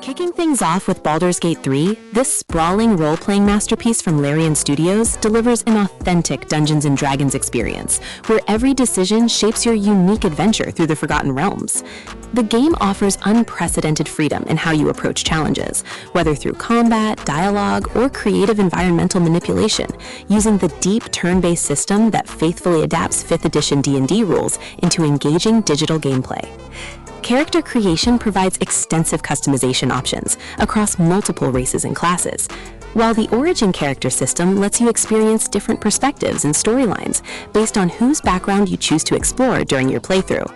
Kicking things off with Baldurs Gate 3, this sprawling role-playing masterpiece from Larian Studios delivers an authentic Dungeons & Dragons experience, where every decision shapes your unique adventure through the Forgotten Realms. The game offers unprecedented freedom in how you approach challenges, whether through combat, dialogue, or creative environmental manipulation, using the deep turn-based system that faithfully adapts 5th edition D&D rules into engaging digital gameplay. Character creation provides extensive customization options across multiple races and classes, while the Origin character system lets you experience different perspectives and storylines based on whose background you choose to explore during your playthrough.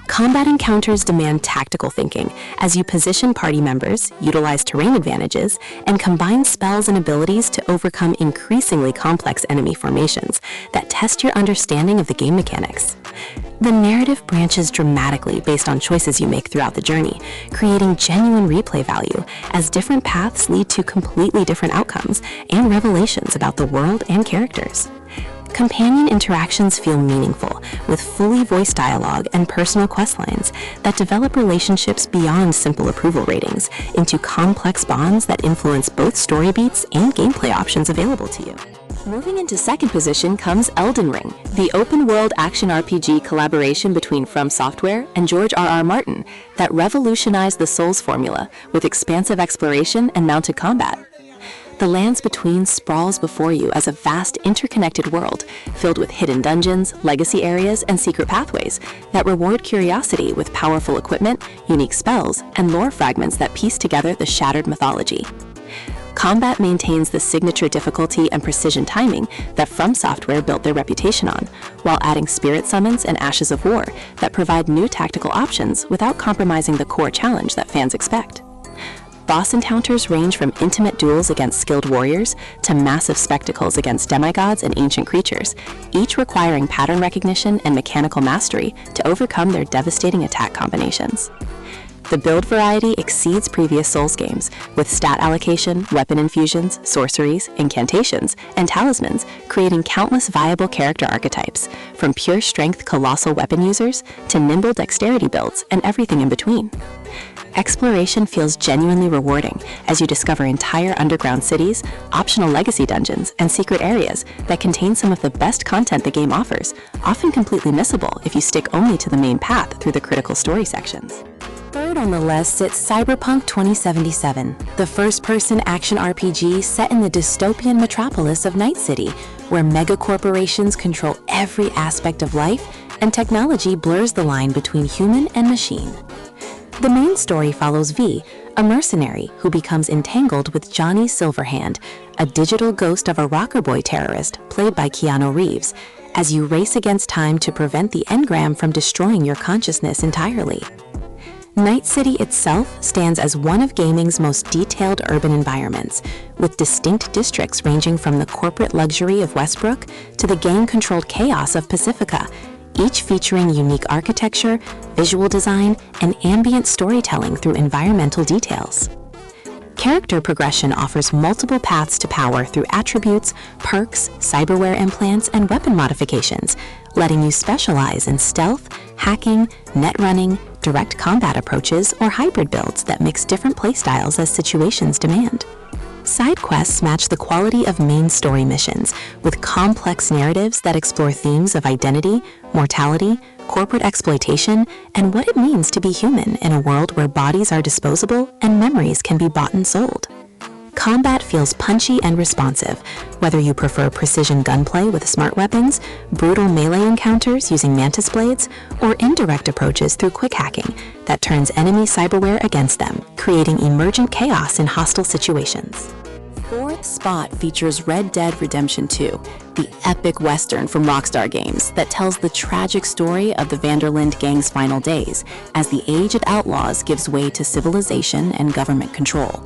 Combat encounters demand tactical thinking as you position party members, utilize terrain advantages, and combine spells and abilities to overcome increasingly complex enemy formations that test your understanding of the game mechanics. The narrative branches dramatically based on choices you make throughout the journey, creating genuine replay value as different paths lead to completely different outcomes and revelations about the world and characters. Companion interactions feel meaningful, with fully voiced dialogue and personal questlines that develop relationships beyond simple approval ratings into complex bonds that influence both story beats and gameplay options available to you. Moving into second position comes Elden Ring, the open-world action RPG collaboration between From Software and George R.R. Martin that revolutionized the Souls formula with expansive exploration and mounted combat. The Lands Between sprawls before you as a vast, interconnected world filled with hidden dungeons, legacy areas, and secret pathways that reward curiosity with powerful equipment, unique spells, and lore fragments that piece together the shattered mythology. Combat maintains the signature difficulty and precision timing that From Software built their reputation on, while adding spirit summons and ashes of war that provide new tactical options without compromising the core challenge that fans expect. Boss encounters range from intimate duels against skilled warriors to massive spectacles against demigods and ancient creatures, each requiring pattern recognition and mechanical mastery to overcome their devastating attack combinations. The build variety exceeds previous Souls games, with stat allocation, weapon infusions, sorceries, incantations, and talismans creating countless viable character archetypes, from pure strength colossal weapon users to nimble dexterity builds and everything in between. Exploration feels genuinely rewarding as you discover entire underground cities, optional legacy dungeons, and secret areas that contain some of the best content the game offers, often completely missable if you stick only to the main path through the critical story sections. Third on the list sits Cyberpunk 2077, the first-person action RPG set in the dystopian metropolis of Night City, where megacorporations control every aspect of life and technology blurs the line between human and machine. The main story follows V, a mercenary who becomes entangled with Johnny Silverhand, a digital ghost of a rocker boy terrorist played by Keanu Reeves, as you race against time to prevent the engram from destroying your consciousness entirely. Night City itself stands as one of gaming's most detailed urban environments, with distinct districts ranging from the corporate luxury of Westbrook to the gang-controlled chaos of Pacifica, each featuring unique architecture, visual design, and ambient storytelling through environmental details. Character progression offers multiple paths to power through attributes, perks, cyberware implants, and weapon modifications, letting you specialize in stealth, hacking, net running, direct combat approaches, or hybrid builds that mix different playstyles as situations demand. Side quests match the quality of main story missions, with complex narratives that explore themes of identity, mortality, corporate exploitation, and what it means to be human in a world where bodies are disposable and memories can be bought and sold. Combat feels punchy and responsive, whether you prefer precision gunplay with smart weapons, brutal melee encounters using mantis blades, or indirect approaches through quick hacking that turns enemy cyberware against them, creating emergent chaos in hostile situations. Fourth spot features Red Dead Redemption 2, the epic western from Rockstar Games that tells the tragic story of the Vanderlinde gang's final days as the age of outlaws gives way to civilization and government control.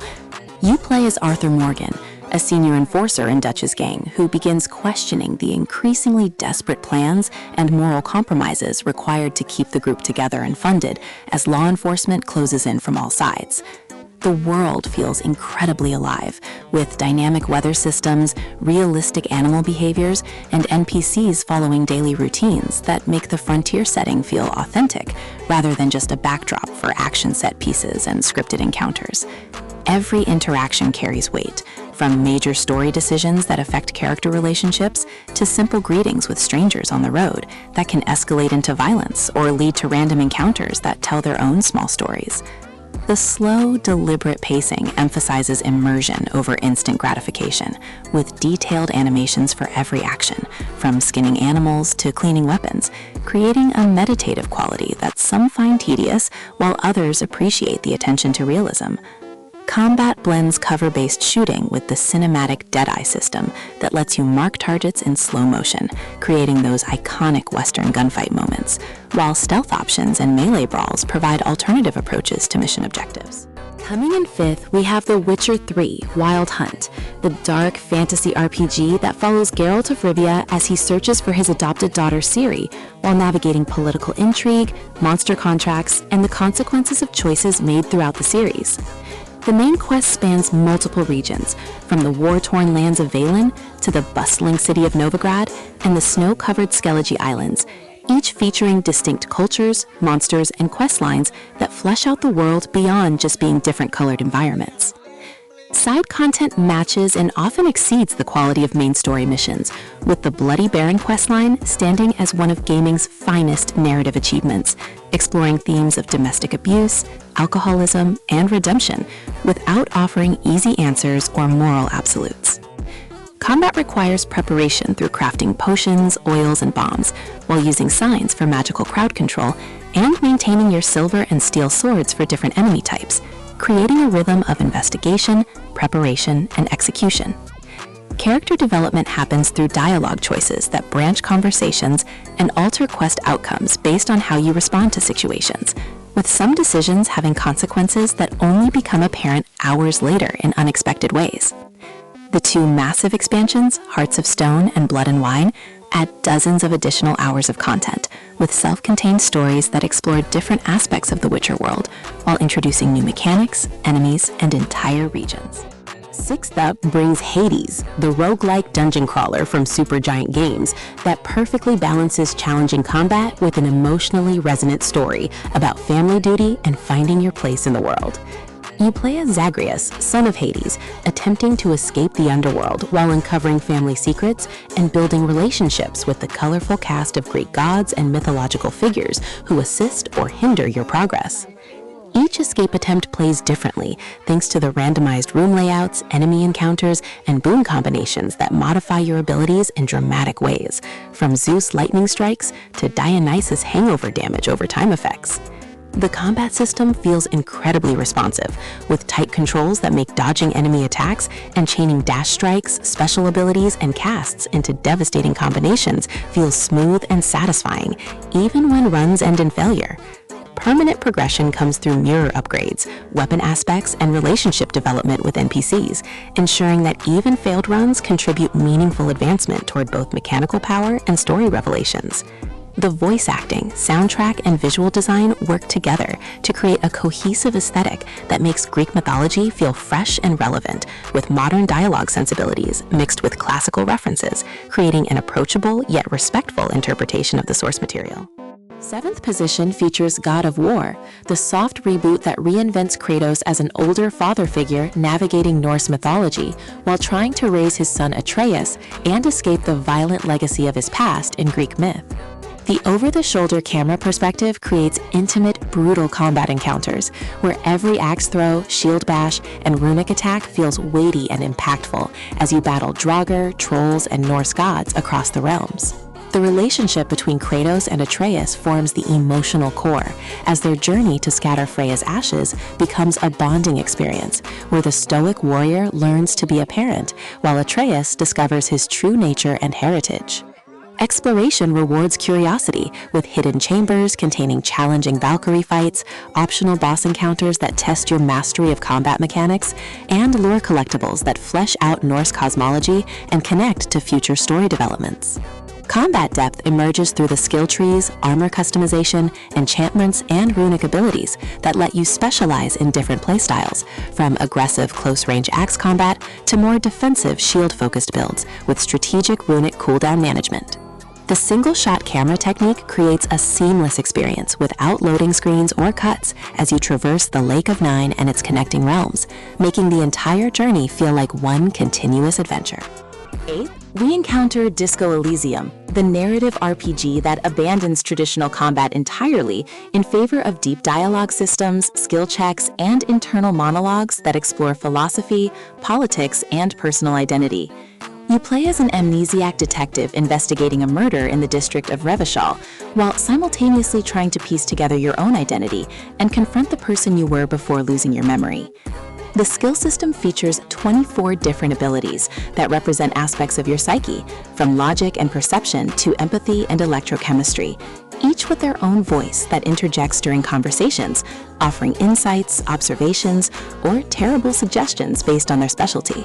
You play as Arthur Morgan, a senior enforcer in Dutch's gang who begins questioning the increasingly desperate plans and moral compromises required to keep the group together and funded as law enforcement closes in from all sides. The world feels incredibly alive, with dynamic weather systems, realistic animal behaviors, and NPCs following daily routines that make the frontier setting feel authentic, rather than just a backdrop for action set pieces and scripted encounters. Every interaction carries weight, from major story decisions that affect character relationships to simple greetings with strangers on the road that can escalate into violence or lead to random encounters that tell their own small stories. The slow, deliberate pacing emphasizes immersion over instant gratification, with detailed animations for every action, from skinning animals to cleaning weapons, creating a meditative quality that some find tedious while others appreciate the attention to realism. Combat blends cover-based shooting with the cinematic Deadeye system that lets you mark targets in slow motion, creating those iconic Western gunfight moments, while stealth options and melee brawls provide alternative approaches to mission objectives. Coming in fifth, we have The Witcher 3: Wild Hunt, the dark fantasy RPG that follows Geralt of Rivia as he searches for his adopted daughter Ciri, while navigating political intrigue, monster contracts, and the consequences of choices made throughout the series. The main quest spans multiple regions, from the war-torn lands of Valen to the bustling city of Novigrad and the snow-covered Skellige Islands, each featuring distinct cultures, monsters, and quest lines that flesh out the world beyond just being different-colored environments. Side content matches and often exceeds the quality of main story missions, with the Bloody Baron questline standing as one of gaming's finest narrative achievements, exploring themes of domestic abuse, alcoholism, and redemption, without offering easy answers or moral absolutes. Combat requires preparation through crafting potions, oils, and bombs, while using signs for magical crowd control, and maintaining your silver and steel swords for different enemy types, creating a rhythm of investigation, preparation, and execution. Character development happens through dialogue choices that branch conversations and alter quest outcomes based on how you respond to situations, with some decisions having consequences that only become apparent hours later in unexpected ways. The two massive expansions, Hearts of Stone and Blood and Wine, add dozens of additional hours of content, with self-contained stories that explore different aspects of the Witcher world, while introducing new mechanics, enemies, and entire regions. Sixth up brings Hades, the roguelike dungeon crawler from Supergiant Games that perfectly balances challenging combat with an emotionally resonant story about family duty and finding your place in the world. You play as Zagreus, son of Hades, attempting to escape the underworld while uncovering family secrets and building relationships with the colorful cast of Greek gods and mythological figures who assist or hinder your progress. Each escape attempt plays differently, thanks to the randomized room layouts, enemy encounters, and boon combinations that modify your abilities in dramatic ways, from Zeus lightning strikes to Dionysus hangover damage over time effects. The combat system feels incredibly responsive, with tight controls that make dodging enemy attacks and chaining dash strikes, special abilities, and casts into devastating combinations feel smooth and satisfying, even when runs end in failure. Permanent progression comes through mirror upgrades, weapon aspects, and relationship development with NPCs, ensuring that even failed runs contribute meaningful advancement toward both mechanical power and story revelations. The voice acting, soundtrack, and visual design work together to create a cohesive aesthetic that makes Greek mythology feel fresh and relevant, with modern dialogue sensibilities mixed with classical references, creating an approachable yet respectful interpretation of the source material. Seventh position features God of War, the soft reboot that reinvents Kratos as an older father figure navigating Norse mythology while trying to raise his son Atreus and escape the violent legacy of his past in Greek myth. The over-the-shoulder camera perspective creates intimate, brutal combat encounters, where every axe throw, shield bash, and runic attack feels weighty and impactful as you battle Draugr, trolls, and Norse gods across the realms. The relationship between Kratos and Atreus forms the emotional core, as their journey to scatter Freya's ashes becomes a bonding experience, where the stoic warrior learns to be a parent, while Atreus discovers his true nature and heritage. Exploration rewards curiosity, with hidden chambers containing challenging Valkyrie fights, optional boss encounters that test your mastery of combat mechanics, and lore collectibles that flesh out Norse cosmology and connect to future story developments. Combat depth emerges through the skill trees, armor customization, enchantments, and runic abilities that let you specialize in different playstyles, from aggressive close-range axe combat to more defensive shield-focused builds with strategic runic cooldown management. The single-shot camera technique creates a seamless experience without loading screens or cuts as you traverse the Lake of Nine and its connecting realms, making the entire journey feel like one continuous adventure. 8th, we encounter Disco Elysium, the narrative RPG that abandons traditional combat entirely in favor of deep dialogue systems, skill checks, and internal monologues that explore philosophy, politics, and personal identity. You play as an amnesiac detective investigating a murder in the district of Revachol, while simultaneously trying to piece together your own identity and confront the person you were before losing your memory. The skill system features 24 different abilities that represent aspects of your psyche, from logic and perception to empathy and electrochemistry, each with their own voice that interjects during conversations, offering insights, observations, or terrible suggestions based on their specialty.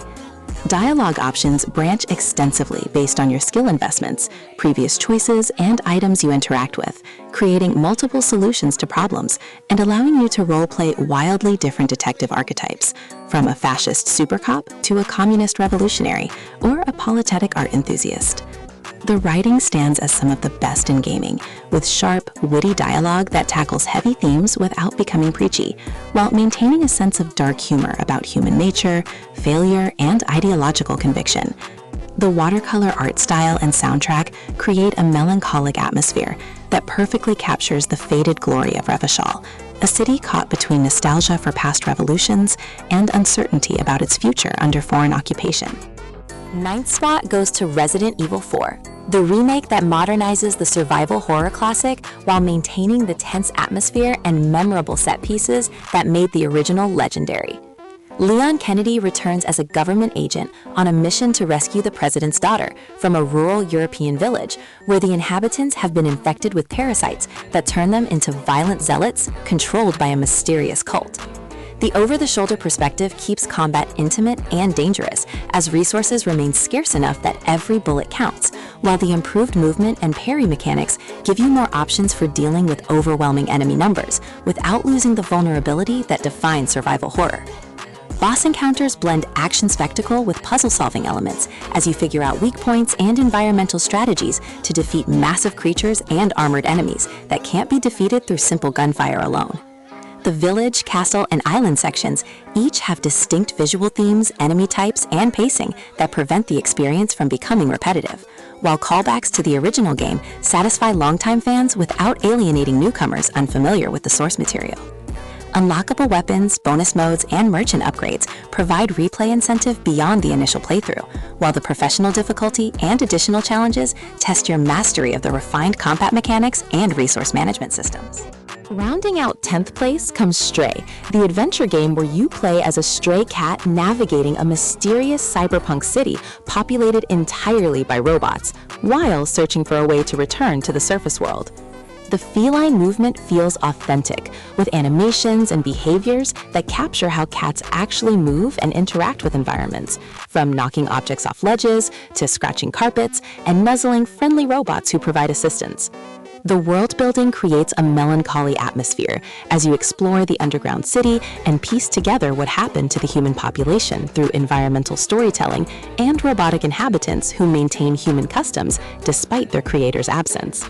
Dialogue options branch extensively based on your skill investments, previous choices, and items you interact with, creating multiple solutions to problems and allowing you to roleplay wildly different detective archetypes, from a fascist super cop to a communist revolutionary or a polythetic art enthusiast. The writing stands as some of the best in gaming, with sharp, witty dialogue that tackles heavy themes without becoming preachy, while maintaining a sense of dark humor about human nature, failure, and ideological conviction. The watercolor art style and soundtrack create a melancholic atmosphere that perfectly captures the faded glory of Revachol, a city caught between nostalgia for past revolutions and uncertainty about its future under foreign occupation. 9th spot goes to Resident Evil 4, the remake that modernizes the survival horror classic while maintaining the tense atmosphere and memorable set pieces that made the original legendary. Leon Kennedy returns as a government agent on a mission to rescue the president's daughter from a rural European village where the inhabitants have been infected with parasites that turn them into violent zealots controlled by a mysterious cult. The over-the-shoulder perspective keeps combat intimate and dangerous, as resources remain scarce enough that every bullet counts, while the improved movement and parry mechanics give you more options for dealing with overwhelming enemy numbers, without losing the vulnerability that defines survival horror. Boss encounters blend action spectacle with puzzle-solving elements as you figure out weak points and environmental strategies to defeat massive creatures and armored enemies that can't be defeated through simple gunfire alone. The village, castle, and island sections each have distinct visual themes, enemy types, and pacing that prevent the experience from becoming repetitive, while callbacks to the original game satisfy longtime fans without alienating newcomers unfamiliar with the source material. Unlockable weapons, bonus modes, and merchant upgrades provide replay incentive beyond the initial playthrough, while the professional difficulty and additional challenges test your mastery of the refined combat mechanics and resource management systems. Rounding out 10th place comes Stray, the adventure game where you play as a stray cat navigating a mysterious cyberpunk city populated entirely by robots, while searching for a way to return to the surface world. The feline movement feels authentic, with animations and behaviors that capture how cats actually move and interact with environments, from knocking objects off ledges to scratching carpets and nuzzling friendly robots who provide assistance. The world building creates a melancholy atmosphere as you explore the underground city and piece together what happened to the human population through environmental storytelling and robotic inhabitants who maintain human customs despite their creator's absence.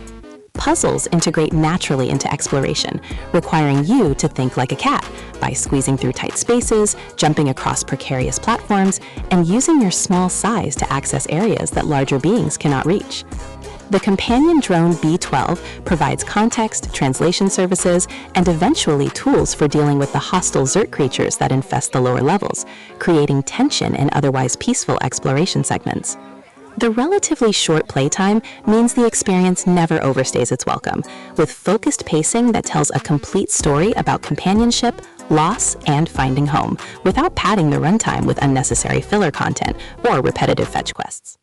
Puzzles integrate naturally into exploration, requiring you to think like a cat by squeezing through tight spaces, jumping across precarious platforms, and using your small size to access areas that larger beings cannot reach. The companion drone B-12 provides context, translation services, and eventually tools for dealing with the hostile Zerg creatures that infest the lower levels, creating tension in otherwise peaceful exploration segments. The relatively short playtime means the experience never overstays its welcome, with focused pacing that tells a complete story about companionship, loss, and finding home, without padding the runtime with unnecessary filler content or repetitive fetch quests.